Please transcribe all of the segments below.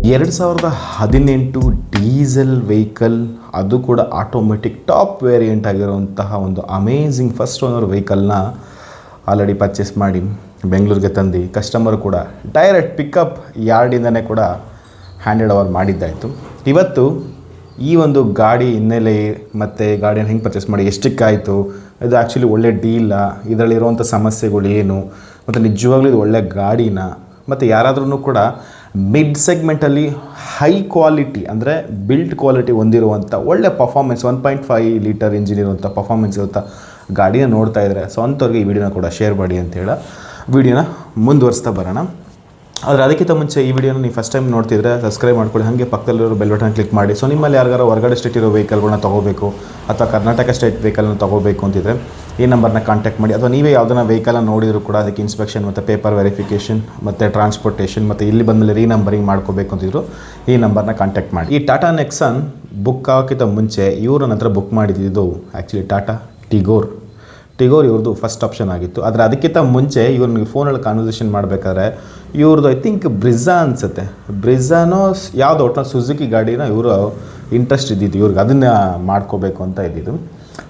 2018 diesel vehicle, ಅದು ಕೂಡ automatic top variant ಆಗಿರುವಂತಹ ಒಂದು ಅಮೇಝಿಂಗ್ ಫಸ್ಟ್ ಓನರ್ ವೆಹಿಕಲ್ನ ಆಲ್ರೆಡಿ ಪರ್ಚೇಸ್ ಮಾಡಿ ಬೆಂಗಳೂರಿಗೆ ತಂದು ಕಸ್ಟಮರ್ ಕೂಡ ಡೈರೆಕ್ಟ್ ಪಿಕಪ್ ಯಾರ್ಡಿಂದನೇ ಕೂಡ ಹ್ಯಾಂಡೆಡ್ ಓವರ್ ಮಾಡಿದ್ದಾಯಿತು. ಇವತ್ತು ಈ ಒಂದು ಗಾಡಿ ಹಿನ್ನೆಲೆ ಮತ್ತು ಗಾಡಿಯನ್ನು ಹೆಂಗೆ ಪರ್ಚೇಸ್ ಮಾಡಿ ಎಷ್ಟಕ್ಕಾಯಿತು, ಇದು ಆ್ಯಕ್ಚುಲಿ ಒಳ್ಳೆ ಡೀಲಾ, ಇದರಲ್ಲಿರುವಂಥ ಸಮಸ್ಯೆಗಳು ಏನು, ಮತ್ತು ನಿಜವಾಗ್ಲೂ ಇದು ಒಳ್ಳೆ ಗಾಡಿನ, ಮತ್ತು ಯಾರಾದ್ರೂ ಕೂಡ ಮಿಡ್ ಸೆಗ್ಮೆಂಟಲ್ಲಿ ಹೈ ಕ್ವಾಲಿಟಿ ಅಂದರೆ ಬಿಲ್ಟ್ ಕ್ವಾಲಿಟಿ ಹೊಂದಿರುವಂಥ ಒಳ್ಳೆ ಪರ್ಫಾರ್ಮೆನ್ಸ್ 1.5 ಲೀಟರ್ ಇಂಜಿನ್ ಇರುವಂಥ ಪರ್ಫಾರ್ಮೆನ್ಸ್ ಇರುವಂಥ ಗಾಡಿನ ನೋಡ್ತಾ ಇದ್ದರೆ ಸೊ ಅಂಥವ್ರಿಗೆ ಈ ವಿಡಿಯೋನ ಕೂಡ ಶೇರ್ ಮಾಡಿ ಅಂತೇಳಿ ವಿಡಿಯೋನ ಮುಂದುವರಿಸ್ತಾ ಬರೋಣ. ಆದರೆ ಅದಕ್ಕಿಂತ ಮುಂಚೆ ಈ ವಿಡಿಯೋನ ನೀವು ಫಸ್ಟ್ ಟೈಮ್ ನೋಡ್ತಿದ್ರೆ ಸಬ್ಸ್ಕ್ರೈಬ್ ಮಾಡ್ಕೊಳ್ಳಿ, ಹಾಗೆ ಪಕ್ಕದಲ್ಲಿರೋ ಬೆಲ್ ಬಟನ್ ಕ್ಲಿಕ್ ಮಾಡಿ. ಸೊ ನಿಮ್ಮಲ್ಲಿ ಯಾರಿಗಾರು ಹೊರಗಡೆ ಸ್ಟೇಟ್ ಇರೋ ವೆಹಿಕಲ್ಗಳನ್ನ ತೊಗೋಬೇಕು ಅಥವಾ ಕರ್ನಾಟಕ ಸ್ಟೇಟ್ ವೆಹಿಕಲ್ನ ತೊಗೋಬೇಕು ಅಂತಿದ್ರೆ ಈ ನಂಬರ್ನ ಕಾಂಟ್ಯಾಕ್ಟ್ ಮಾಡಿ. ಅಥವಾ ನೀವೇ ಯಾವುದನ್ನ ವೆಹಿಕಲ್ನ ನೋಡಿದರೂ ಕೂಡ ಅದಕ್ಕೆ ಇನ್ಸ್ಪೆಕ್ಷನ್ ಮತ್ತು ಪೇಪರ್ ವೆರಿಫಿಕೇಷನ್ ಮತ್ತು ಟ್ರಾನ್ಸ್ಪೋರ್ಟೇಷನ್ ಮತ್ತು ಇಲ್ಲಿ ಬಂದಮೇಲೆ ರೀನಂಬರಿಂಗ್ ಮಾಡ್ಕೋಬೇಕು ಅಂತಿದ್ರು ಈ ನಂಬರ್ನ ಕಾಂಟ್ಯಾಕ್ಟ್ ಮಾಡಿ. ಈ ಟಾಟಾ ನೆಕ್ಸಾನ್ ಬುಕ್ ಆಗೋಕ್ಕಿಂತ ಮುಂಚೆ ಇವ್ರ ನಂತರ ಬುಕ್ ಮಾಡಿದ್ದು ಆ್ಯಕ್ಚುಲಿ ಟಾಟಾ ಟಿಗೋರ್ ಇವ್ರದ್ದು ಫಸ್ಟ್ ಆಪ್ಷನ್ ಆಗಿತ್ತು. ಆದರೆ ಅದಕ್ಕಿಂತ ಮುಂಚೆ ಇವ್ರನ್ನ ಫೋನಲ್ಲಿ ಕಾನ್ವರ್ಸೇಷನ್ ಮಾಡಬೇಕಾದ್ರೆ ಇವ್ರದ್ದು ಐ ಥಿಂಕ್ ಬ್ರಿಝಾ ಅನಿಸುತ್ತೆ, ಬ್ರಿಝಾನೋ ಯಾವುದೋ ಒಟ್ಟಿನ ಸುಜುಕಿ ಗಾಡಿನ ಇವರು ಇಂಟ್ರೆಸ್ಟ್ ಇದ್ದಿದ್ದು, ಇವ್ರಿಗೆ ಅದನ್ನು ಮಾಡ್ಕೋಬೇಕು ಅಂತ ಇದ್ದಿದ್ದು.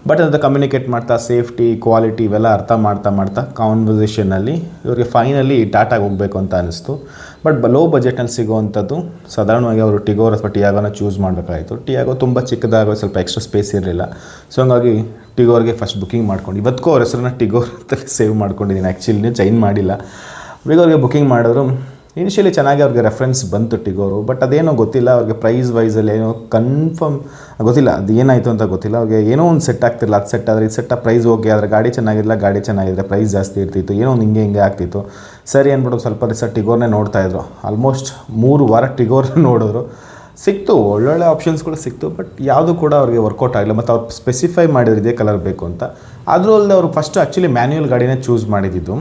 ಬಟ್ ಅದು ಕಮ್ಯುನಿಕೇಟ್ ಮಾಡ್ತಾ ಸೇಫ್ಟಿ ಕ್ವಾಲಿಟಿ ಇವೆಲ್ಲ ಅರ್ಥ ಮಾಡ್ತಾ ಕಾನ್ವರ್ಸೇಷನಲ್ಲಿ ಇವ್ರಿಗೆ ಫೈನಲಿ ಟಾಟಾಗೆ ಹೋಗಬೇಕು ಅಂತ ಅನ್ನಿಸ್ತು. ಬಟ್ ಲೋ ಬಜೆಟ್ನಲ್ಲಿ ಸಿಗೋವಂಥದ್ದು ಸಾಧಾರಣವಾಗಿ ಅವರು ಟಿಗೋರ್ ಅಥವಾ ಟಿಯಾಗೋನ ಚೂಸ್ ಮಾಡಬೇಕಾಯಿತು. ಟಿಯಾಗೋ ತುಂಬ ಚಿಕ್ಕದಾಗ ಸ್ವಲ್ಪ ಎಕ್ಸ್ಟ್ರಾ ಸ್ಪೇಸ್ ಇರಲಿಲ್ಲ. ಸೊ ಹಂಗಾಗಿ ಟಿಗೋರ್ಗೆ ಫಸ್ಟ್ ಬುಕ್ಕಿಂಗ್ ಮಾಡ್ಕೊಂಡು ಇವತ್ತಿಗೂ ಅವ್ರ ಹೆಸರನ್ನ ಟಿಗೋರ್ ಅಂತ ಸೇವ್ ಮಾಡ್ಕೊಂಡಿದ್ದೀನಿ. ಆ್ಯಕ್ಚುಲಿ ಚೇಂಜ್ ಮಾಡಿಲ್ಲ. ಟಿಗೋರ್ಗೆ ಬುಕ್ಕಿಂಗ್ ಮಾಡಿದ್ರು. ಇನಿಷಿಯಲಿ ಚೆನ್ನಾಗಿ ಅವ್ರಿಗೆ ರೆಫರೆನ್ಸ್ ಬಂತು ಟಿಗೋರು, ಬಟ್ ಅದೇನೋ ಗೊತ್ತಿಲ್ಲ ಅವ್ರಿಗೆ ಪ್ರೈಸ್ ವೈಸಲ್ಲಿ ಏನೋ ಕನ್ಫರ್ಮ್ ಗೊತ್ತಿಲ್ಲ, ಅದು ಏನಾಯಿತು ಅಂತ ಗೊತ್ತಿಲ್ಲ. ಅವ್ರಿಗೆ ಏನೋ ಒಂದು ಸೆಟ್ ಆಗ್ತಿರಲಿಲ್ಲ. ಅದು ಸೆಟ್ ಆದರೆ ಇದು ಸೆಟ್ ಪ್ರೈಸ್ ಓಕೆ, ಆದರೆ ಗಾಡಿ ಚೆನ್ನಾಗಿರಲಿಲ್ಲ, ಗಾಡಿ ಚೆನ್ನಾಗಿದ್ರೆ ಪ್ರೈಸ್ ಜಾಸ್ತಿ ಇರ್ತಿತ್ತು, ಏನೋ ಒಂದು ಹಿಂಗೆ ಆಗ್ತಿತ್ತು. ಸರಿ ಅಂದ್ಬಿಟ್ಟು ಸ್ವಲ್ಪ ದಿವಸ ಟಿಗೋರ್ನೇ ನೋಡ್ತಾಯಿದ್ರು. ಆಲ್ಮೋಸ್ಟ್ 3 ವಾರ ಟಿಗೋರ್ನ ನೋಡಿದ್ರು. ಸಿಕ್ತು, ಒಳ್ಳೊಳ್ಳೆ ಆಪ್ಷನ್ಸ್ಗಳು ಸಿಕ್ತು, ಬಟ್ ಯಾವುದು ಕೂಡ ಅವ್ರಿಗೆ ವರ್ಕೌಟ್ ಆಗಲಿಲ್ಲ. ಮತ್ತು ಅವ್ರು ಸ್ಪೆಸಿಫೈ ಮಾಡಿದ್ರು ಇದೇ ಕಲರ್ ಬೇಕು ಅಂತ. ಆದರೂ ಅಲ್ಲದೆ ಅವರು ಫಸ್ಟು ಆ್ಯಕ್ಚುಲಿ ಮ್ಯಾನ್ಯುಯಲ್ ಗಾಡಿನೇ ಚೂಸ್ ಮಾಡಿದ್ದು.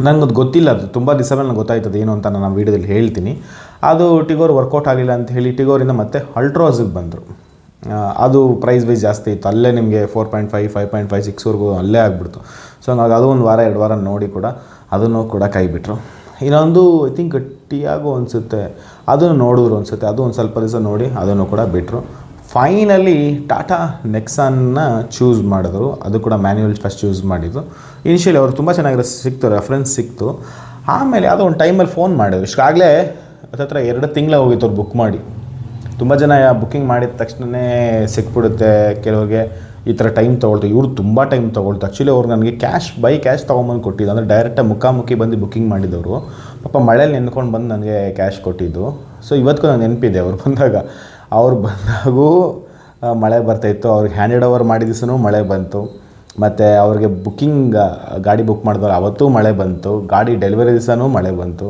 ನನಗೆ ಅದು ಗೊತ್ತಿಲ್ಲ, ಅದು ತುಂಬ ದಿವಸ ಮೇಲೆ ನನಗೆ ಗೊತ್ತಾಯ್ತದೆ ಏನು ಅಂತ ನಾನು ವೀಡಿಯೋದಲ್ಲಿ ಹೇಳ್ತೀನಿ. ಅದು ಟಿಗೋರ್ ವರ್ಕೌಟ್ ಆಗಲಿಲ್ಲ ಅಂತ ಹೇಳಿ ಟಿಗೋರಿಂದ ಮತ್ತೆ ಅಲ್ಟ್ರಾಸಿಗೆ ಬಂದರು. ಅದು ಪ್ರೈಸ್ ವೈಸ್ ಜಾಸ್ತಿ ಇತ್ತು, ಅಲ್ಲೇ ನಿಮಗೆ 4.5 5.5 6ವರೆಗೂ ಅಲ್ಲೇ ಆಗಿಬಿಡ್ತು. ಸೊ ಹಂಗಾಗಿ ಅದು 1 ವಾರ 2 ವಾರ ನೋಡಿ ಕೂಡ ಅದನ್ನು ಕೂಡ ಕೈ ಬಿಟ್ಟರು. ಇನ್ನೊಂದು ಐ ಥಿಂಕ್ ಟಿಯಾಗೋ ಅನಿಸುತ್ತೆ, ಅದನ್ನು ನೋಡಿದ್ರು ಅನಿಸುತ್ತೆ, ಅದು ಒಂದು ಸ್ವಲ್ಪ ದಿವಸ ನೋಡಿ ಅದನ್ನು ಕೂಡ ಬಿಟ್ಟರು. ಫೈನಲಿ ಟಾಟಾ ನೆಕ್ಸಾನ್ನ ಚೂಸ್ ಮಾಡಿದ್ರು. ಅದು ಕೂಡ ಮ್ಯಾನ್ಯುವಲ್ ಫಸ್ಟ್ ಚೂಸ್ ಮಾಡಿದ್ದು. ಇನಿಷಿಯಲಿ ಅವರು ತುಂಬ ಚೆನ್ನಾಗಿರೋ ಸಿಕ್ತು, ರೆಫರೆನ್ಸ್ ಸಿಕ್ತು. ಆಮೇಲೆ ಯಾವುದೋ ಒಂದು ಟೈಮಲ್ಲಿ ಫೋನ್ ಮಾಡಿದ್ರು. ಇಷ್ಟಾಗಲೇ ಹತ್ತತ್ರ 2 ತಿಂಗಳ ಹೋಗಿತ್ತು ಅವ್ರು ಬುಕ್ ಮಾಡಿ. ತುಂಬ ಜನ ಬುಕ್ಕಿಂಗ್ ಮಾಡಿದ ತಕ್ಷಣವೇ ಸಿಕ್ಬಿಡುತ್ತೆ, ಕೆಲವ್ರಿಗೆ ಈ ಥರ ಟೈಮ್ ತೊಗೊಳ್ತು. ಇವರು ತುಂಬ ಟೈಮ್ ತೊಗೊಳ್ತು. ಆ್ಯಕ್ಚುಲಿ ಅವ್ರು ನನಗೆ ಕ್ಯಾಶ್ ತೊಗೊಂಬಂದು ಕೊಟ್ಟಿದ್ದು, ಅಂದರೆ ಡೈರೆಕ್ಟಾಗಿ ಮುಖಾಮುಖಿ ಬಂದು ಬುಕ್ಕಿಂಗ್ ಮಾಡಿದವರು. ಪಾಪ ಮಳೇಲಿ ನೆನ್ಕೊಂಡು ಬಂದು ನನಗೆ ಕ್ಯಾಶ್ ಕೊಟ್ಟಿದ್ದು. ಸೊ ಇವತ್ತಿಗೂ ನಾನು ನೆನಪಿದೆ ಅವ್ರು ಬಂದಾಗೂ ಮಳೆ ಬರ್ತಾಯಿತ್ತು. ಅವ್ರಿಗೆ ಹ್ಯಾಂಡೆಡ್ ಓವರ್ ಮಾಡಿದ ದಿವಸನೂ ಮಳೆ ಬಂತು. ಮತ್ತು ಅವ್ರಿಗೆ ಗಾಡಿ ಬುಕ್ ಮಾಡಿದವರು ಅವತ್ತೂ ಮಳೆ ಬಂತು. ಗಾಡಿ ಡೆಲಿವರಿ ದಿವಸನೂ ಮಳೆ ಬಂತು.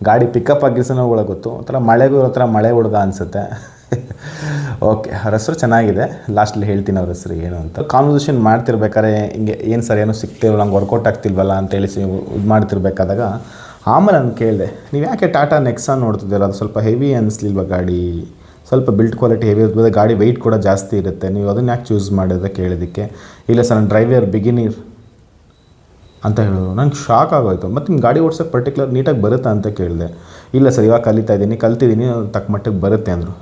ಗಾಡಿ ಪಿಕಪ್ ಆಗಿ ದಿವಸನೂ ಗೊತ್ತು. ಒಂಥರ ಮಳೆಗೂ ಮಳೆ ಹುಡುಗ ಅನಿಸುತ್ತೆ. ಓಕೆ, ಅವ್ರ ಹೆಸರು ಚೆನ್ನಾಗಿದೆ, ಲಾಸ್ಟಲ್ಲಿ ಹೇಳ್ತೀನಿ ಅವ್ರ ಹೆಸರು ಏನು ಅಂತ. ಕಾನ್ವರ್ಸೇಷನ್ ಮಾಡ್ತಿರ್ಬೇಕಾದ್ರೆ ಹಿಂಗೆ ಏನು ಸರಿ ಏನೋ ಸಿಗ್ತಿರಲ್ಲ, ನಂಗೆ ವರ್ಕೌಟ್ ಆಗ್ತಿಲ್ವಲ್ಲ ಅಂತೇಳಿ ಇದು ಮಾಡ್ತಿರ್ಬೇಕಾದಾಗ ಆಮೇಲೆ ನಾನು ಕೇಳಿದೆ, ನೀವು ಯಾಕೆ ಟಾಟಾ ನೆಕ್ಸಾನ್ ನೋಡ್ತಿದ್ದೀರ, ಅದು ಸ್ವಲ್ಪ ಹೆವಿ ಅನ್ನಿಸ್ಲಿಲ್ವ ಗಾಡಿ, ಸ್ವಲ್ಪ ಬಿಲ್ಟ್ ಕ್ವಾಲಿಟಿ ಹೆವಿ ಇರ್ತದೆ, ಗಾಡಿ ವೆಯ್ಟ್ ಕೂಡ ಜಾಸ್ತಿ ಇರುತ್ತೆ, ನೀವು ಅದನ್ನು ಯಾಕೆ ಚೂಸ್ ಮಾಡಿದ್ರೆ ಕೇಳಿದ್ದಕ್ಕೆ, ಇಲ್ಲ ಸರ್ ನಾನು ಡ್ರೈವರ್ ಬಿಗಿನರ್ ಅಂತ ಹೇಳಿದ್ರು. ನಂಗೆ ಶಾಕ್ ಆಗೋಯ್ತು. ಮತ್ತು ನಿಮ್ಮ ಗಾಡಿ ಓಡಿಸೋಕ್ಕೆ ಪರ್ಟಿಕ್ಯುಲರ್ ನೀಟಾಗಿ ಬರುತ್ತಾ ಅಂತ ಕೇಳಿದೆ. ಇಲ್ಲ ಸರ್ ಇವಾಗ ಕಲ್ತಿದ್ದೀನಿ ತಕ್ಕ ಮಟ್ಟಿಗೆ ಬರುತ್ತೆ ಅಂದರು.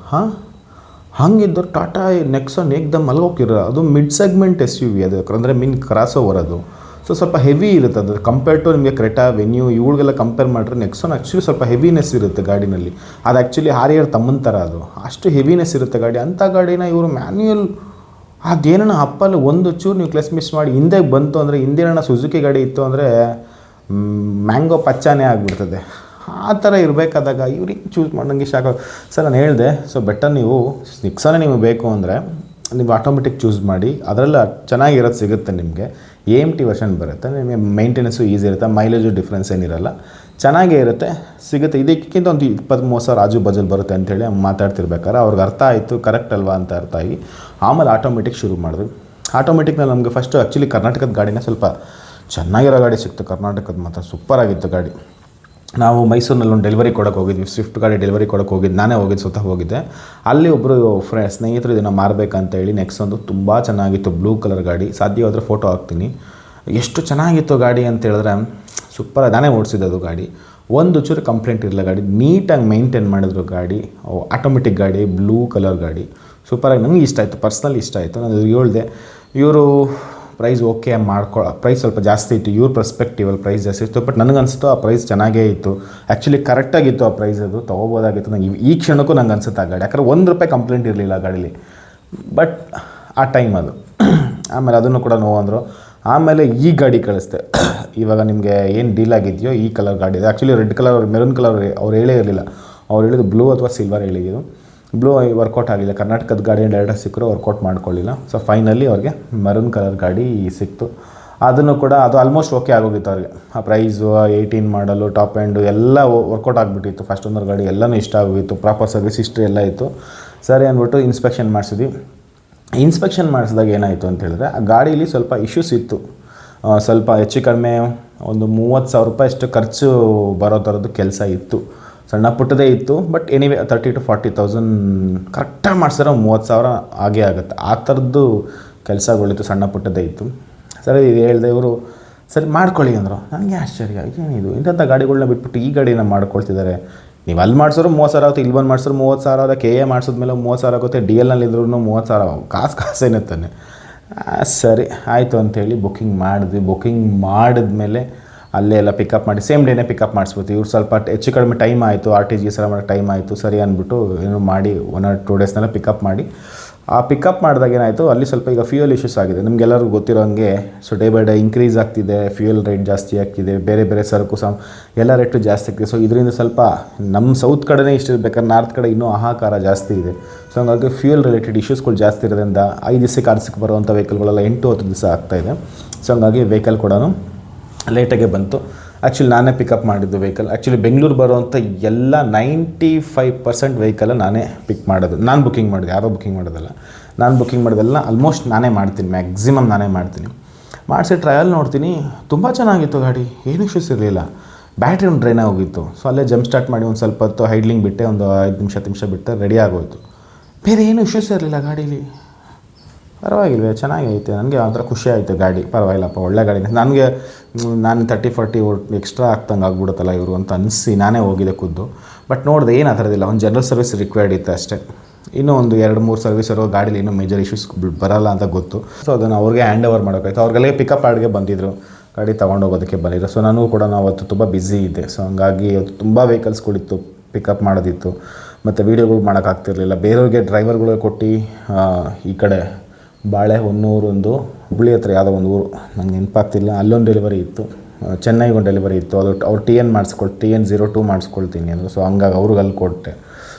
ಹಾಗಿದ್ದರು ಟಾಟಾ ನೆಕ್ಸಾನ್ ಏಕ್ದಮ್ ಮಲ್ಗೋಗಿರೋ, ಅದು ಮಿಡ್ ಸೆಗ್ಮೆಂಟ್ SUV ಅದು, ಅಂದರೆ ಕ್ರಾಸ್ ಓವರ್ ಅದು. ಸೊ ಸ್ವಲ್ಪ ಹೆವಿ ಇರುತ್ತೆ ಅದು ಕಂಪೇರ್ ಟು ನಿಮಗೆ ಕ್ರೆಟಾ ವೆನ್ಯೂ ಇವುಗಳಿಗೆಲ್ಲ ಕಂಪೇರ್ ಮಾಡಿದ್ರೆ ನೆಕ್ಸಾನ್ ಆ್ಯಕ್ಚುಲಿ ಸ್ವಲ್ಪ ಹೆವಿನೆಸ್ ಇರುತ್ತೆ ಗಾಡಿನಲ್ಲಿ. ಅದು ಆ್ಯಕ್ಚುಲಿ ಹಾರಿಯರ್ ತಮ್ಮನ ಥರ, ಅದು ಅಷ್ಟು ಹೆವಿನೆಸ್ ಇರುತ್ತೆ ಗಾಡಿ. ಅಂಥ ಗಾಡಿನ ಇವರು ಮ್ಯಾನ್ಯುಯಲ್ ಅದೇನ ಅಪ್ಪಲ್ಲಿ ಒಂದು ಚೂರು ನೀವು ಕ್ಲಸ್ ಮಿಸ್ ಮಾಡಿ ಹಿಂದೆ ಬಂತು ಅಂದರೆ, ಹಿಂದಿನ ಸುಜುಕಿ ಗಾಡಿ ಇತ್ತು ಅಂದರೆ ಮ್ಯಾಂಗೋ ಪಚ್ಚಾನೇ ಆಗಿಬಿಡ್ತದೆ. ಆ ಥರ ಇರಬೇಕಾದಾಗ ಇವ್ರಿಗೆ ಚೂಸ್ ಮಾಡೋಂಗೆ ಶಾಕ್. ಸರ್ ನಾನು ಹೇಳಿದೆ, ಸೊ ಬೆಟರ್ ನೀವು ನೆಕ್ಸಾನೇ ನಿಮಗೆ ಬೇಕು ಅಂದರೆ ನೀವು ಆಟೋಮೆಟಿಕ್ ಚೂಸ್ ಮಾಡಿ, ಅದರಲ್ಲಿ ಚೆನ್ನಾಗಿರೋದು ಸಿಗುತ್ತೆ ನಿಮಗೆ. AMT ವರ್ಷನ್ ಬರುತ್ತೆ, ನಿಮಗೆ ಮೈಂಟೆನೆನ್ಸು ಈಸಿ ಇರುತ್ತೆ, ಮೈಲೇಜು ಡಿಫ್ರೆನ್ಸ್ ಏನಿರಲ್ಲ, ಚೆನ್ನಾಗೇ ಇರುತ್ತೆ, ಸಿಗುತ್ತೆ. ಇದಕ್ಕಿಂತ ಒಂದು 23 ಸಾವಿರ ಆಜು ಬಾಜಲ್ಲಿ ಬರುತ್ತೆ ಅಂಥೇಳಿ ಮಾತಾಡ್ತಿರ್ಬೇಕಾದ್ರೆ ಅವ್ರಿಗೆ ಅರ್ಥ ಆಯಿತು, ಕರೆಕ್ಟ್ ಅಲ್ವಾ ಅಂತ ಅರ್ಥ ಆಗಿ ಆಮೇಲೆ ಆಟೋಮೆಟಿಕ್ ಶುರು ಮಾಡಿದ್ವಿ. ಆಟೋಮೆಟಿಕ್ನಲ್ಲಿ ನಮಗೆ ಫಸ್ಟು ಆ್ಯಕ್ಚುಲಿ ಕರ್ನಾಟಕದ ಗಾಡಿನ ಸ್ವಲ್ಪ ಚೆನ್ನಾಗಿರೋ ಗಾಡಿ ಸಿಕ್ತು. ಕರ್ನಾಟಕದ ಮಾತ್ರ ಸೂಪರಾಗಿತ್ತು ಗಾಡಿ. ನಾವು ಮೈಸೂರಿನಲ್ಲಿ ಒಂದು ಡೆಲಿವರಿ ಕೊಡೋಕೆ ಹೋಗಿದ್ವಿ, ಸ್ವಿಫ್ಟ್ ಗಾಡಿ ಡೆಲಿವರಿ ಕೊಡೋಕೆ ಹೋಗಿದ್ದು, ನಾನೇ ಸ್ವತಃ ಹೋಗಿದ್ದೆ. ಅಲ್ಲಿ ಒಬ್ಬರು ಸ್ನೇಹಿತರು ಇದನ್ನು ಮಾರಬೇಕಂತ ಹೇಳಿ ನೆಕ್ಸೊಂದು ತುಂಬ ಚೆನ್ನಾಗಿತ್ತು, ಬ್ಲೂ ಕಲರ್ ಗಾಡಿ. ಸಾಧ್ಯವಾದರೆ ಫೋಟೋ ಹಾಕ್ತೀನಿ. ಎಷ್ಟು ಚೆನ್ನಾಗಿತ್ತು ಗಾಡಿ ಅಂತ ಹೇಳಿದ್ರೆ ಸೂಪರ್. ನಾನೇ ಓಡಿಸಿದ್ದು ಅದು ಗಾಡಿ. ಒಂದು ಚೂರು ಕಂಪ್ಲೇಂಟ್ ಇರಲಿಲ್ಲ. ಗಾಡಿ ನೀಟಾಗಿ ಮೇಂಟೈನ್ ಮಾಡಿದ್ರು. ಗಾಡಿ ಆಟೋಮೆಟಿಕ್ ಗಾಡಿ, ಬ್ಲೂ ಕಲರ್ ಗಾಡಿ, ಸೂಪರಾಗಿ ನನಗೆ ಇಷ್ಟ ಆಯಿತು, ಪರ್ಸ್ನಲಿ ಇಷ್ಟ ಆಯಿತು. ನಾನು ಹೇಳಿದೆ ಇವರು ಪ್ರೈಸ್ ಓಕೆ ಪ್ರೈಸ್ ಸ್ವಲ್ಪ ಜಾಸ್ತಿ ಇತ್ತು, ಇವ್ರ ಪರ್ಸ್ಪೆಕ್ಟಿವಲ್ಲಿ ಪ್ರೈಸ್ ಜಾಸ್ತಿ ಇತ್ತು. ಬಟ್ ನನಗನ್ನಿಸ್ತು ಆ ಪ್ರೈಸ್ ಚೆನ್ನಾಗೇ ಇತ್ತು, ಆ್ಯಕ್ಚುಲಿ ಕರೆಕ್ಟಾಗಿತ್ತು ಆ ಪ್ರೈಸ್, ಅದು ತೊಗೋಬೋದಾಗಿತ್ತು. ನಂಗೆ ಈ ಕ್ಷಣಕ್ಕೂ ನಂಗೆ ಅನ್ಸುತ್ತೆ ಆ ಗಾಡಿ, ಯಾಕಂದರೆ ₹1 ಕಂಪ್ಲೇಂಟ್ ಇರಲಿಲ್ಲ ಆ ಗಾಡೀಲಿ. ಬಟ್ ಆ ಟೈಮ್ ಅದು. ಆಮೇಲೆ ಅದನ್ನು ಕೂಡ ನೋವು ಅಂದರು. ಆಮೇಲೆ ಈ ಗಾಡಿ ಕಳಿಸ್ದೆ. ಇವಾಗ ನಿಮಗೆ ಏನು ಡೀಲ್ ಆಗಿದೆಯೋ ಈ ಕಲರ್ ಗಾಡಿ ಇದೆ. Actually red colour, maroon colour ಅವ್ರು ಹೇಳೇ ಇರಲಿಲ್ಲ. ಅವ್ರು ಹೇಳಿದ್ದು ಬ್ಲೂ ಅಥವಾ ಸಿಲ್ವರ್ ಹೇಳಿದ್ದು. ಬ್ಲೂ ವರ್ಕೌಟ್ ಆಗಿಲ್ಲ, ಕರ್ನಾಟಕದ ಗಾಡಿ ಡೈರೆಕ್ಟಾಗಿ ಸಿಕ್ಕರು, ವರ್ಕೌಟ್ ಮಾಡ್ಕೊಳ್ಳಿಲ್ಲ. ಸೊ ಫೈನಲಿ ಅವ್ರಿಗೆ ಮೆರೂನ್ ಕಲರ್ ಗಾಡಿ ಸಿಕ್ತು. ಅದನ್ನು ಕೂಡ ಅದು ಆಲ್ಮೋಸ್ಟ್ ಓಕೆ ಆಗೋಗಿತ್ತು ಅವ್ರಿಗೆ. ಆ ಪ್ರೈಸು, 18 ಮಾಡಲು, ಟಾಪ್ ಎಂಡು ಎಲ್ಲ ವರ್ಕೌಟ್ ಆಗಿಬಿಟ್ಟಿತ್ತು. ಫಸ್ಟ್ ಓನರ್ ಗಾಡಿ ಎಲ್ಲನೂ ಇಷ್ಟ ಆಗೋಗಿತ್ತು, ಪ್ರಾಪರ್ ಸರ್ವಿಸ್ ಹಿಸ್ಟ್ರಿ ಎಲ್ಲ ಇತ್ತು. ಸರಿ ಅಂದ್ಬಿಟ್ಟು ಇನ್ಸ್ಪೆಕ್ಷನ್ ಮಾಡಿಸಿದ್ವಿ. ಇನ್ಸ್ಪೆಕ್ಷನ್ ಮಾಡಿಸಿದಾಗ ಏನಾಯಿತು ಅಂತ ಹೇಳಿದ್ರೆ, ಆ ಗಾಡೀಲಿ ಸ್ವಲ್ಪ ಇಶ್ಯೂಸ್ ಇತ್ತು. ಸ್ವಲ್ಪ ಹೆಚ್ಚು ಕಡಿಮೆ ಒಂದು ₹30,000 ಅಷ್ಟು ಖರ್ಚು ಬರೋ ಥರದ್ದು ಕೆಲಸ ಇತ್ತು. ಸಣ್ಣ ಪುಟ್ಟದೇ ಇತ್ತು. ಬಟ್ ಎನಿವೇ 30,000 to 40,000 ಕರೆಕ್ಟಾಗಿ ಮಾಡಿಸಿದ್ರೆ 30,000 ಆಗೇ ಆಗುತ್ತೆ. ಆ ಥರದ್ದು ಕೆಲಸಗಳಿತ್ತು, ಸಣ್ಣ ಪುಟ್ಟದೇ ಇತ್ತು. ಸರಿ ಇದು ಹೇಳಿದೆ. ಇವರು ಸರಿ ಮಾಡ್ಕೊಳ್ಳಿ ಅಂದರು. ನನಗೆ ಆಶ್ಚರ್ಯ, ಏನಿದು ಇಂಥ ಗಾಡಿಗಳನ್ನ ಬಿಟ್ಬಿಟ್ಟು ಈ ಗಾಡಿನ ಮಾಡ್ಕೊಳ್ತಿದ್ದಾರೆ. ನೀವು ಅಲ್ಲಿ ಮಾಡಿಸೋರು 30,000 ಆಗುತ್ತೆ, ಇಲ್ಲಿ ಬಂದು ಮಾಡಿಸೋರು 30,000 ಆಗುತ್ತೆ, KA ಮಾಡಿಸಿದ್ಮೇಲೆ 30,000 ಆಗುತ್ತೆ, DL ಇದ್ರೂ 30,000 ಕಾಸೇನೆ ತಾನೆ. ಸರಿ ಆಯಿತು ಅಂಥೇಳಿ ಬುಕ್ಕಿಂಗ್ ಮಾಡಿದ್ವಿ. ಬುಕ್ಕಿಂಗ್ ಮಾಡಿದ್ಮೇಲೆ ಅಲ್ಲೇ ಎಲ್ಲ ಪಿಕಪ್ ಮಾಡಿ ಸೇಮ್ ಡೇನೇ ಪಿಕಪ್ ಮಾಡಿಸ್ಬೋದು. ಇವ್ರು ಸ್ವಲ್ಪ ಹೆಚ್ಚು ಕಡಿಮೆ ಟೈಮ್ ಆಯಿತು, RTGS ಎಲ್ಲ ಮಾಡೋ ಟೈಮ್ ಆಯಿತು. ಸರಿ ಅಂದ್ಬಿಟ್ಟು ಏನು ಮಾಡಿ 1 or 2 ಡೇಸ್ನೆಲ್ಲ ಪಿಕಪ್ ಮಾಡಿ, ಆ ಪಿಕಪ್ ಮಾಡಿದಾಗ ಏನಾಯಿತು, ಅಲ್ಲಿ ಸ್ವಲ್ಪ ಈಗ ಫ್ಯೂಯಲ್ ಇಶ್ಯೂಸ್ ಆಗಿದೆ. ನಿಮಗೆಲ್ಲರಿಗೂ ಗೊತ್ತಿರೋ ಹಂಗೆ. So day by day increase ಆಗ್ತಿದೆ, ಫ್ಯೂಯಲ್ ರೇಟ್ ಜಾಸ್ತಿ ಆಗ್ತಿದೆ, ಬೇರೆ ಬೇರೆ ಸರಕು ಎಲ್ಲ ರೇಟು ಜಾಸ್ತಿ ಆಗ್ತಿದೆ. ಸೊ ಇದರಿಂದ ಸ್ವಲ್ಪ ನಮ್ಮ ಸೌತ್ ಕಡೆನೇ ಇಷ್ಟು ಇರಬೇಕಾದ್ರೆ ನಾರ್ತ್ ಕಡೆ ಇನ್ನೂ ಹಾಹಾಕಾರ ಜಾಸ್ತಿ ಇದೆ. ಸೊ ಹಂಗಾಗಿ ಫ್ಯೂಯಲ್ ರಿಲೇಟೆಡ್ ಇಶ್ಯೂಸ್ಗಳು ಜಾಸ್ತಿ ಇರೋದ್ರಿಂದ 5 ದಿವಸಕ್ಕೆ 6 ದಿವಸಕ್ಕೆ ಬರುವಂಥ ವೆಹಿಕಲ್ಗಳೆಲ್ಲ 8-10 ದಿವಸ ಆಗ್ತಾಯಿದೆ. ಸೊ ಹಂಗಾಗಿ ವೆಹಿಕಲ್ ಕೂಡ ಲೇಟಾಗೆ ಬಂತು. ಆ್ಯಕ್ಚುಲಿ ನಾನೇ ಪಿಕಪ್ ಮಾಡಿದ್ದು ವೆಹಿಕಲ್. ಆ್ಯಕ್ಚುಲಿ ಬೆಂಗಳೂರು ಬರುವಂಥ ಎಲ್ಲ 95% ವೆಹಿಕಲ್ ನಾನೇ ಪಿಕ್ ಮಾಡೋದು. ನಾನು ಬುಕ್ಕಿಂಗ್ ಮಾಡಿದೆ, ಯಾರೋ ಬುಕ್ಕಿಂಗ್ ಮಾಡೋದಲ್ಲ. ನಾನು ಬುಕ್ಕಿಂಗ್ ಮಾಡೋದೆಲ್ಲ ಆಲ್ಮೋಸ್ಟ್ ನಾನೇ ಮಾಡ್ತೀನಿ, ಮ್ಯಾಕ್ಸಿಮಮ್ ನಾನೇ ಮಾಡ್ತೀನಿ. ಮಾಡಿಸಿ ಟ್ರಯಲ್ ನೋಡ್ತೀನಿ, ತುಂಬ ಚೆನ್ನಾಗಿತ್ತು ಗಾಡಿ, ಏನೂ ಇಶ್ಯೂಸ್ ಇರಲಿಲ್ಲ. ಬ್ಯಾಟ್ರಿ ಒಂದು ಡ್ರೈನ್ ಆಗೋಗಿತ್ತು. ಸೊ ಅಲ್ಲೇ ಜಂಪ್ ಸ್ಟಾರ್ಟ್ ಮಾಡಿ ಒಂದು ಸ್ವಲ್ಪ ಹೊತ್ತು ಹೈಡ್ಲಿಂಗ್ ಬಿಟ್ಟೆ, ಒಂದು 5 ನಿಮಿಷ ಬಿಟ್ಟೆ, ರೆಡಿ ಆಗೋಯಿತು. ಬೇರೆ ಏನೂ ಇಶ್ಯೂಸ್ ಇರಲಿಲ್ಲ ಗಾಡೀಲಿ. ಪರವಾಗಿಲ್ವೇ, ಚೆನ್ನಾಗೈತೆ. ನನಗೆ ಆ ಥರ ಖುಷಿ ಆಯಿತು. ಗಾಡಿ ಪರವಾಗಿಲ್ಲಪ್ಪ, ಒಳ್ಳೆ ಗಾಡಿ. ನಾನು 30-40 ಎಕ್ಸ್ಟ್ರಾ ಆಗ್ತಂಗೆ ಆಗ್ಬಿಡುತ್ತಲ್ಲ ಇವರು ಅಂತ ಅನಿಸಿ ನಾನೇ ಹೋಗಿದೆ ಖುದ್ದು. ಬಟ್ ನೋಡಿದೆ ಏನು ಆ ಥರದಿಲ್ಲ, ಒಂದು ಜನರಲ್ ಸರ್ವಿಸ್ ರಿಕ್ವೈರ್ಡ್ ಇತ್ತು ಅಷ್ಟೇ. ಇನ್ನೂ ಒಂದು 2-3 ಸರ್ವಿಸ್ ಇರೋ ಗಾಡೀಲಿ ಇನ್ನೂ ಮೇಜರ್ ಇಶ್ಯೂಸ್ ಬರಲ್ಲ ಅಂತ ಗೊತ್ತು. ಸೊ ಅದನ್ನು ಅವ್ರಿಗೆ ಹ್ಯಾಂಡ್ ಓವರ್ ಮಾಡೋಕ್ಕಾಯ್ತು. ಅವ್ರಿಗೆಲ್ಲ ಪಿಕಪ್ ಆಡ್ಗೆ ಬಂದಿದ್ದರು, ಗಾಡಿ ತೊಗೊಂಡೋಗೋದಕ್ಕೆ ಬಂದಿದ್ರು. ಸೊ ನಾನು ಕೂಡ ಅವತ್ತು ತುಂಬ ಬ್ಯುಸಿ ಇದ್ದೆ. ಸೊ ಹಂಗಾಗಿ ಅವತ್ತು ತುಂಬ ವೆಹಿಕಲ್ಸ್ಗಳಿತ್ತು, ಪಿಕಪ್ ಮಾಡೋದಿತ್ತು. ಮತ್ತು ವೀಡಿಯೋಗಳು ಮಾಡೋಕ್ಕಾಗ್ತಿರ್ಲಿಲ್ಲ. ಬೇರೆಯವ್ರಿಗೆ ಡ್ರೈವರ್ಗಳು ಕೊಟ್ಟು ಈ ಕಡೆ ಬಾಳೆಹೊನ್ನೂರು ಒಂದು ಹುಬ್ಳಿ ಹತ್ರ ಯಾವುದೋ ಒಂದು ಊರು, ನನಗೆ ನೆನಪಾಗ್ತಿಲ್ಲ, ಅಲ್ಲೊಂದು ಡೆಲಿವರಿ ಇತ್ತು, ಚೆನ್ನೈಗೊಂದು ಡೆಲಿವರಿ ಇತ್ತು. ಅದು ಅವ್ರು TN TN02 ಮಾಡಿಸ್ಕೊಳ್ತೀನಿ ಅಂದರು. ಸೊ ಹಂಗಾಗಿ ಅವ್ರಿಗೆ ಅಲ್ಲಿ ಕೊಟ್ಟೆ.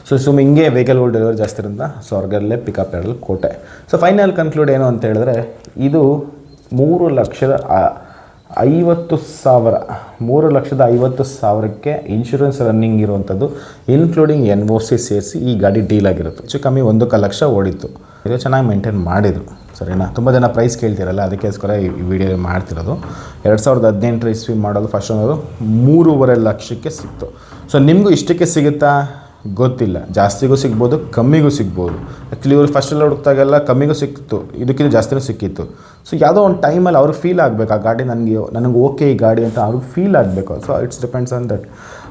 ಸೊ ಹಿಂಗೆ ವೆಹಿಕಲ್ಗಳು ಡೆಲಿವರಿ ಜಾಸ್ತಿ ಇರೋದ್ರಿಂದ ಸೊ ಅವ್ರಿಗೆಲ್ಲೇ ಪಿಕಪ್ ಹೇಳಲು ಕೊಟ್ಟೆ. ಸೊ ಫೈನಲ್ ಕನ್ಕ್ಲೂಡ್ ಏನು ಅಂತ ಹೇಳಿದ್ರೆ, ಇದು 3,50,000ಕ್ಕೆ ಇನ್ಶೂರೆನ್ಸ್ ರನ್ನಿಂಗ್ ಇರುವಂಥದ್ದು, ಇನ್ಕ್ಲೂಡಿಂಗ್ NOC ಸೇರಿಸಿ ಈ ಗಾಡಿ ಡೀಲ್ ಆಗಿರುತ್ತೆ. ಹೆಚ್ಚು ಕಮ್ಮಿ 1 ಲಕ್ಷ ಓಡಿತ್ತು. ಇದು ಚೆನ್ನಾಗಿ ಮೇಂಟೈನ್ ಮಾಡಿದರು. ಸರಿನಾ? ತುಂಬ ಜನ ಪ್ರೈಸ್ ಕೇಳ್ತಿರಲ್ಲ, ಅದಕ್ಕೋಸ್ಕರ ಈ ವಿಡಿಯೋ ಮಾಡ್ತಿರೋದು. 2018 ಇಸ್ವಿ ಮಾಡೋದು ಫಸ್ಟ್ ಓನರು 3.5 ಲಕ್ಷಕ್ಕೆ ಸಿಕ್ತು. ಸೊ ನಿಮಗೂ ಇಷ್ಟಕ್ಕೆ ಸಿಗುತ್ತಾ ಗೊತ್ತಿಲ್ಲ, ಜಾಸ್ತಿಗೂ ಸಿಗ್ಬೋದು, ಕಮ್ಮಿಗೂ ಸಿಗ್ಬೋದು. ಆ್ಯಕ್ಚುಲಿ ಇವರು ಫಸ್ಟೆಲ್ಲ ಹುಡುಕ್ತಾಗೆಲ್ಲ ಕಮ್ಮಿಗೂ ಸಿಕ್ಕಿತ್ತು, ಇದಕ್ಕಿಂತ ಜಾಸ್ತಿನೂ ಸಿಕ್ಕಿತ್ತು. ಸೊ ಯಾವುದೋ ಒಂದು ಟೈಮಲ್ಲಿ ಅವ್ರಿಗೆ ಫೀಲ್ ಆಗಬೇಕು, ಆ ಗಾಡಿ ನನಗೆ ಓಕೆ ಈ ಗಾಡಿ ಅಂತ ಅವ್ರಿಗೆ ಫೀಲ್ ಆಗಬೇಕು. So it's depends on that.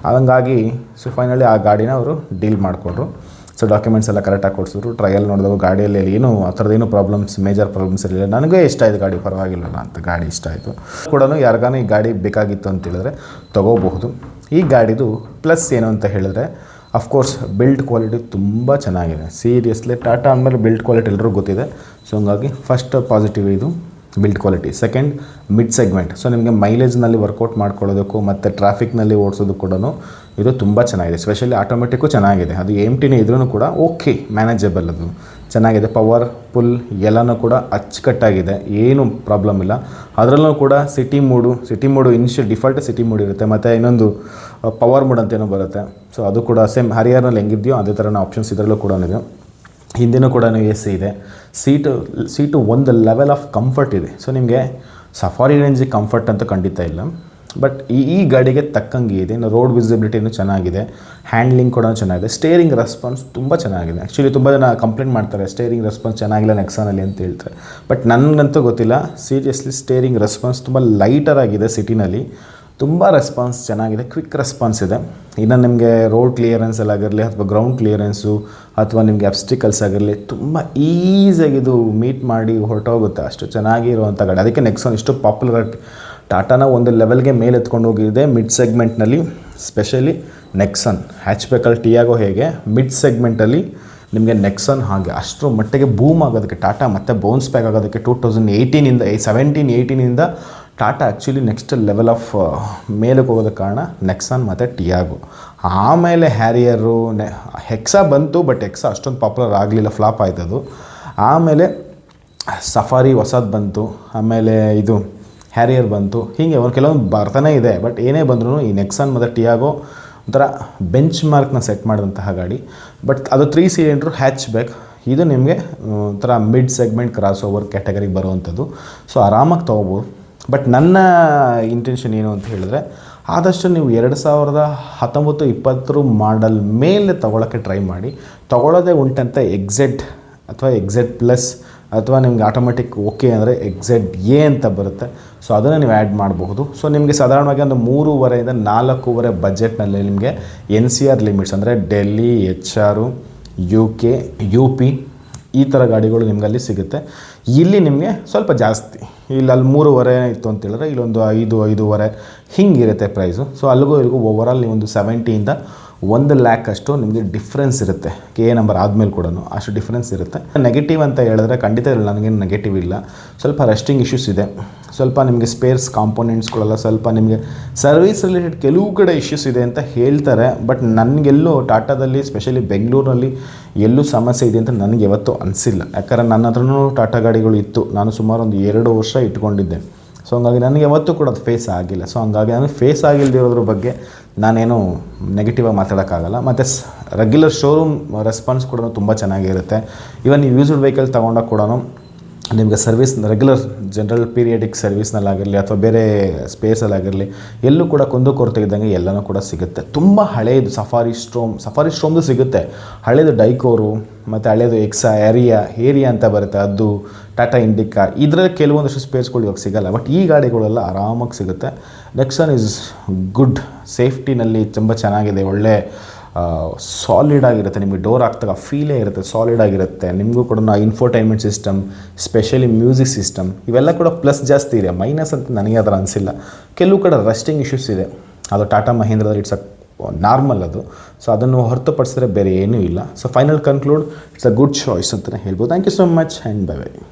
ಹಂಗಾಗಿ ಸೊ ಫೈನಲಿ ಆ ಗಾಡಿನ ಅವರು ಡೀಲ್ ಮಾಡಿಕೊಂಡ್ರು. ಸೊ ಡಾಕ್ಯುಮೆಂಟ್ಸ್ ಎಲ್ಲ ಕರೆಕ್ಟಾಗಿ ಕೊಡಿಸಿದ್ರು. ಟ್ರಯಲ್ ನೋಡಿದವು, ಗಾಡಿಯಲ್ಲಿ ಏನೂ ಆ ಥರದ್ದೇನು ಮೇಜರ್ ಪ್ರಾಬ್ಲಮ್ಸ್ ಇರಲಿಲ್ಲ. ನನಗೆ ಇಷ್ಟ ಆಯಿತು ಗಾಡಿ, ಪರವಾಗಿಲ್ಲ ಅಂತ ಗಾಡಿ ಇಷ್ಟ ಆಯಿತು. ಕೂಡ ಯಾರಿಗಾನು ಈ ಗಾಡಿ ಬೇಕಾಗಿತ್ತು ಅಂತ ಹೇಳಿದ್ರೆ ತೊಗೋಬಹುದು. ಈ ಗಾಡಿದು ಪ್ಲಸ್ ಏನು ಅಂತ ಹೇಳಿದ್ರೆ, ಅಫ್ಕೋರ್ಸ್ ಬಿಲ್ಡ್ ಕ್ವಾಲಿಟಿ ತುಂಬ ಚೆನ್ನಾಗಿದೆ. ಸೀರಿಯಸ್ಲಿ ಟಾಟಾ ಅಂದಮೇಲೆ ಬಿಲ್ಡ್ ಕ್ವಾಲಿಟಿ ಎಲ್ಲರಿಗೂ ಗೊತ್ತಿದೆ. ಸೊ ಹಂಗಾಗಿ ಫಸ್ಟ್ ಪಾಸಿಟಿವ್ ಇದು build quality. Second, mid segment. So ನಿಮಗೆ ಮೈಲೇಜ್ನಲ್ಲಿ ವರ್ಕೌಟ್ ಮಾಡ್ಕೊಳ್ಳೋದಕ್ಕೂ ಮತ್ತು ಟ್ರಾಫಿಕ್ನಲ್ಲಿ ಓಡಿಸೋದಕ್ಕೂ ಕೂಡ ಇದು ತುಂಬ ಚೆನ್ನಾಗಿದೆ. ಸ್ಪೆಷಲಿ ಆಟೋಮೆಟಿಕ್ಕು ಚೆನ್ನಾಗಿದೆ. ಅದು MTನೇ ಇದ್ರೂ ಕೂಡ ಓಕೆ, ಮ್ಯಾನೇಜಬಲ್, ಅದು ಚೆನ್ನಾಗಿದೆ. ಪವರ್ ಫುಲ್ ಎಲ್ಲನೂ ಕೂಡ ಅಚ್ಚುಕಟ್ಟಾಗಿದೆ, ಏನು ಪ್ರಾಬ್ಲಮ್ ಇಲ್ಲ. ಅದರಲ್ಲೂ ಕೂಡ ಸಿಟಿ ಮೂಡು ಇನಿಷಿಯಲ್ ಡಿಫಾಲ್ಟ್ ಸಿಟಿ ಮೂಡ್ ಇರುತ್ತೆ. ಮತ್ತು ಇನ್ನೊಂದು ಪವರ್ ಮೂಡ್ ಅಂತೇನೋ ಬರುತ್ತೆ. ಸೊ ಅದು ಕೂಡ ಸೇಮ್ ಹರಿಯಾರ್ನಲ್ಲಿ ಹೆಂಗಿದೆಯೋ ಅದೇ ಥರನ ಆಪ್ಷನ್ಸ್ ಇದರಲ್ಲೂ ಕೂಡ ಇದೆ. ಹಿಂದೆನೂ ಕೂಡ AC ಇದೆ. ಸೀಟು ಒಂದು ಲೆವೆಲ್ ಆಫ್ ಕಂಫರ್ಟ್ ಇದೆ. ಸೊ ನಿಮಗೆ ಸಫಾರಿ ರೇಂಜಿಗೆ ಕಂಫರ್ಟ್ ಅಂತ ಖಂಡಿತ ಇಲ್ಲ, ಬಟ್ ಈ ಗಾಡಿಗೆ ತಕ್ಕಂಗೆ ಇದೆ. ಇನ್ನು ರೋಡ್ ವಿಸಿಬಿಲಿಟಿನೂ ಚೆನ್ನಾಗಿದೆ, ಹ್ಯಾಂಡ್ಲಿಂಗ್ ಕೂಡ ಚೆನ್ನಾಗಿದೆ, ಸ್ಟೇರಿಂಗ್ ರೆಸ್ಪಾನ್ಸ್ ತುಂಬ ಚೆನ್ನಾಗಿದೆ. ಆ್ಯಕ್ಚುಲಿ ತುಂಬ ಜನ ಕಂಪ್ಲೇಂಟ್ ಮಾಡ್ತಾರೆ ಸ್ಟೇರಿಂಗ್ ರೆಸ್ಪಾನ್ಸ್ ಚೆನ್ನಾಗಿಲ್ಲ ನೆಕ್ಸಾನಲ್ಲಿ ಅಂತ ಹೇಳ್ತಾರೆ. ಬಟ್ ನನಗಂತೂ ಗೊತ್ತಿಲ್ಲ, ಸೀರಿಯಸ್ಲಿ ಸ್ಟೇರಿಂಗ್ ರೆಸ್ಪಾನ್ಸ್ ತುಂಬ ಲೈಟರ್ ಆಗಿದೆ. ಸಿಟಿನಲ್ಲಿ ತುಂಬ ರೆಸ್ಪಾನ್ಸ್ ಚೆನ್ನಾಗಿದೆ, ಕ್ವಿಕ್ ರೆಸ್ಪಾನ್ಸ್ ಇದೆ. ಇನ್ನು ನಿಮಗೆ ರೋಡ್ ಕ್ಲಿಯರೆನ್ಸಲ್ಲಾಗಿರಲಿ ಅಥವಾ ಗ್ರೌಂಡ್ ಕ್ಲಿಯರೆನ್ಸು ಅಥವಾ ನಿಮಗೆ ಅಬ್ಸ್ಟಿಕಲ್ಸ್ ಆಗಿರಲಿ ತುಂಬ ಈಸಿಯಾಗಿ ಇದು ಮೀಟ್ ಮಾಡಿ ಹೊರಟೋಗುತ್ತೆ, ಅಷ್ಟು ಚೆನ್ನಾಗಿರುವಂಥ ಗಾಡಿ. ಅದಕ್ಕೆ ನೆಕ್ಸಾನ್ ಇಷ್ಟು ಪಾಪ್ಯುಲರ್. ಟಾಟಾನ ಒಂದು ಲೆವೆಲ್ಗೆ ಮೇಲೆ ಎತ್ಕೊಂಡು ಹೋಗಿದೆ ಮಿಡ್ ಸೆಗ್ಮೆಂಟ್ನಲ್ಲಿ, ಸ್ಪೆಷಲಿ ನೆಕ್ಸಾನ್. ಹ್ಯಾಚ್ಬ್ಯಾಕಲ್ಲಿ ಟಿಯಾಗೋ ಹೇಗೆ ಮಿಡ್ ಸೆಗ್ಮೆಂಟಲ್ಲಿ ನಿಮಗೆ ನೆಕ್ಸಾನ್ ಹಾಗೆ ಅಷ್ಟರ ಮಟ್ಟಿಗೆ ಬೂಮ್ ಆಗೋದಕ್ಕೆ, ಟಾಟಾ ಮತ್ತೆ ಬೌನ್ಸ್ ಬ್ಯಾಕ್ ಆಗೋದಕ್ಕೆ 2018ಇಂದ Tata actually next level of ಮೇಲಕ್ಕೆ ಹೋಗೋದಕ್ಕೆ ಕಾರಣ ನೆಕ್ಸಾನ್ ಮತ್ತು ಟಿಯಾಗೋ. ಆಮೇಲೆ ಹ್ಯಾರಿಯರು, ಹೆಕ್ಸಾ ಬಂತು, ಬಟ್ ಹೆಕ್ಸಾ ಅಷ್ಟೊಂದು ಪಾಪ್ಯುಲರ್ ಆಗಲಿಲ್ಲ, ಫ್ಲಾಪ್ ಆಯ್ತದು. ಆಮೇಲೆ ಸಫಾರಿ ಹೊಸದು ಬಂತು, ಆಮೇಲೆ ಇದು ಹ್ಯಾರಿಯರ್ ಬಂತು. ಹೀಗೆ ಒಂದು ಕೆಲವೊಂದು ಬರ್ತಾನೆ ಇದೆ. ಬಟ್ ಏನೇ ಬಂದರೂ ಈ ನೆಕ್ಸಾನ್ ಮತ್ತು ಟಿಯಾಗೋ ಒಂಥರ ಬೆಂಚ್ ಮಾರ್ಕ್ನ ಸೆಟ್ ಮಾಡಿದಂತಹ ಗಾಡಿ. ಬಟ್ ಅದು 3 ಸಿಲಿಂಡ್ರು ಹ್ಯಾಚ್ ಬ್ಯಾಕ್. ಇದು ನಿಮಗೆ ಒಂಥರ ಮಿಡ್ ಸೆಗ್ಮೆಂಟ್ ಕ್ರಾಸ್ ಓವರ್ ಕ್ಯಾಟಗರಿಗೆ ಬರುವಂಥದ್ದು. ಸೊ ಆರಾಮಾಗಿ ತೊಗೋಬೋದು. ಬಟ್ ನನ್ನ ಇಂಟೆನ್ಷನ್ ಏನು ಅಂತ ಹೇಳಿದ್ರೆ, ಆದಷ್ಟು ನೀವು 2019-20 ಮಾಡಲ್ ಮೇಲೆ ತೊಗೊಳಕ್ಕೆ ಟ್ರೈ ಮಾಡಿ. ತೊಗೊಳ್ಳೋದೇ ಉಂಟಂತ XZ ಅಥವಾ XZ ಪ್ಲಸ್ ಅಥವಾ ನಿಮ್ಗೆ ಆಟೋಮೆಟಿಕ್ ಓಕೆ ಅಂದರೆ XZ ಅಂತ ಬರುತ್ತೆ. ಸೊ ಅದನ್ನು ನೀವು ಆ್ಯಡ್ ಮಾಡಬಹುದು. ಸೊ ನಿಮಗೆ ಸಾಧಾರಣವಾಗಿ ಒಂದು 3.5 ಇಂದ 4.5 ಬಜೆಟ್ನಲ್ಲಿ ನಿಮಗೆ NCR ಲಿಮಿಟ್ಸ್ ಅಂದರೆ ಡೆಲ್ಲಿ, HR, UK, UP ಈ ಥರ ಗಾಡಿಗಳು ನಿಮ್ಗಲ್ಲಿ ಸಿಗುತ್ತೆ. ಇಲ್ಲಿ ನಿಮಗೆ ಸ್ವಲ್ಪ ಜಾಸ್ತಿ, ಅಲ್ಲಿ 3.5 ಇತ್ತು ಅಂತ ಹೇಳಿದ್ರೆ ಇಲ್ಲೊಂದು 5-5.5 ಹಿಂಗಿರುತ್ತೆ ಪ್ರೈಸು. ಸೊ ಅಲ್ಲಿಗೂ ಇಲ್ಲಿಗೂ ಓವರಾಲ್ ನೀವೊಂದು 70ಇಂದ 1 ಲ್ಯಾಕ್ ಅಷ್ಟು ನಿಮಗೆ ಡಿಫ್ರೆನ್ಸ್ ಇರುತ್ತೆ. KA ನಂಬರ್ ಆದಮೇಲೆ ಕೂಡ ಅಷ್ಟು ಡಿಫ್ರೆನ್ಸ್ ಇರುತ್ತೆ. ನೆಗೆಟಿವ್ ಅಂತ ಹೇಳಿದ್ರೆ ಖಂಡಿತ ಇಲ್ಲ, ನನಗೇನು ನೆಗೆಟಿವ್ ಇಲ್ಲ. ಸ್ವಲ್ಪ ರಸ್ಟಿಂಗ್ ಇಶ್ಯೂಸ್ ಇದೆ, ಸ್ವಲ್ಪ ನಿಮಗೆ ಸ್ಪೇರ್ಸ್ ಕಾಂಪೋನೆಂಟ್ಸ್ಗಳೆಲ್ಲ ಸ್ವಲ್ಪ ನಿಮಗೆ ಸರ್ವಿಸ್ ರಿಲೇಟೆಡ್ ಕೆಲವು ಕಡೆ ಇಶ್ಯೂಸ್ ಇದೆ ಅಂತ ಹೇಳ್ತಾರೆ. ಬಟ್ ನನಗೆಲ್ಲೂ ಟಾಟಾದಲ್ಲಿ ಸ್ಪೆಷಲಿ ಬೆಂಗಳೂರಿನಲ್ಲಿ ಎಲ್ಲೂ ಸಮಸ್ಯೆ ಇದೆ ಅಂತ ನನಗೆ ಯಾವತ್ತೂ ಅನಿಸಿಲ್ಲ. ಯಾಕಂದರೆ ನನ್ನ ಹತ್ರನೂ ಟಾಟಾ ಗಾಡಿಗಳು ಇತ್ತು, ನಾನು ಸುಮಾರು ಒಂದು 2 ವರ್ಷ ಇಟ್ಕೊಂಡಿದ್ದೆ. ಸೊ ಹಂಗಾಗಿ ನನಗೆ ಯಾವತ್ತೂ ಕೂಡ ಅದು ಫೇಸ್ ಆಗಿಲ್ಲ. ಸೊ ಹಂಗಾಗಿ ನನಗೆ ಫೇಸ್ ಆಗಿಲ್ಲದಿರೋದ್ರ ಬಗ್ಗೆ ನಾನೇನು ನೆಗೆಟಿವಾಗಿ ಮಾತಾಡೋಕ್ಕಾಗಲ್ಲ. ಮತ್ತು ರೆಗ್ಯುಲರ್ ಶೋರೂಮ್ ರೆಸ್ಪಾನ್ಸ್ ಕೂಡ ತುಂಬ ಚೆನ್ನಾಗಿರುತ್ತೆ. ಇವನ್ ನೀವು ಯೂಸ್ಡ್ ವೆಹಿಕಲ್ ತೊಗೊಂಡಾಗ ಕೂಡ ನಿಮಗೆ ಸರ್ವಿಸ್ ರೆಗ್ಯುಲರ್ ಜನರಲ್ ಪೀರಿಯಡಿಕ್ ಸರ್ವಿಸ್ನಲ್ಲಾಗಿರಲಿ ಅಥವಾ ಬೇರೆ ಸ್ಪೇಸಲ್ಲಾಗಿರಲಿ ಎಲ್ಲೂ ಕೂಡ ಕುಂದುಕೊರತೆ ಇದ್ದಂಗೆ ಎಲ್ಲನೂ ಕೂಡ ಸಿಗುತ್ತೆ. ತುಂಬ ಹಳೆಯದು ಸಫಾರಿ ಸ್ಟ್ರೋಮ್ದು ಸಿಗುತ್ತೆ, ಹಳೆಯದು ಡೈಕೋರು ಮತ್ತು ಹಳೆಯದು ಏರಿಯಾ ಅಂತ ಬರುತ್ತೆ, ಅದು ಟಾಟಾ ಇಂಡಿಕಾ. ಇದರಲ್ಲಿ ಕೆಲವೊಂದಷ್ಟು ಸ್ಪೇಸ್ಗಳು ಇವಾಗ ಸಿಗೋಲ್ಲ. ಬಟ್ ಈ ಗಾಡಿಗಳೆಲ್ಲ ಆರಾಮಾಗಿ ಸಿಗುತ್ತೆ. ನೆಕ್ಸಾನ್ ಈಸ್ ಗುಡ್, ಸೇಫ್ಟಿನಲ್ಲಿ ತುಂಬ ಚೆನ್ನಾಗಿದೆ, ಒಳ್ಳೆ ಸಾಲಿಡ್ ಆಗಿರುತ್ತೆ. ನಿಮಗೆ ಡೋರ್ ಹಾಕ್ದಾಗ ಫೀಲೇ ಇರುತ್ತೆ, ಸಾಲಿಡ್ ಆಗಿರುತ್ತೆ. ನಿಮಗೂ ಕೂಡ infotainment system, specially music system ಇವೆಲ್ಲ ಕೂಡ ಪ್ಲಸ್ ಜಾಸ್ತಿ ಇದೆ. ಮೈನಸ್ ಅಂತ ನನಗೆ ಅದರ ಅನಿಸಿಲ್ಲ. ಕೆಲವು ಕಡೆ ರಸ್ಟಿಂಗ್ ಇಶ್ಯೂಸ್ ಇದೆ, ಅದು ಟಾಟಾ ಮಹೀಂದ್ರದಲ್ಲಿ ಇಟ್ಸ್ ನಾರ್ಮಲ್ ಅದು. ಸೊ ಅದನ್ನು ಹೊರತುಪಡಿಸಿದ್ರೆ ಬೇರೆ ಏನೂ ಇಲ್ಲ. So final conclude, it's a good choice ಅಂತಲೇ ಹೇಳ್ಬೋದು. Thank you so much and bye by.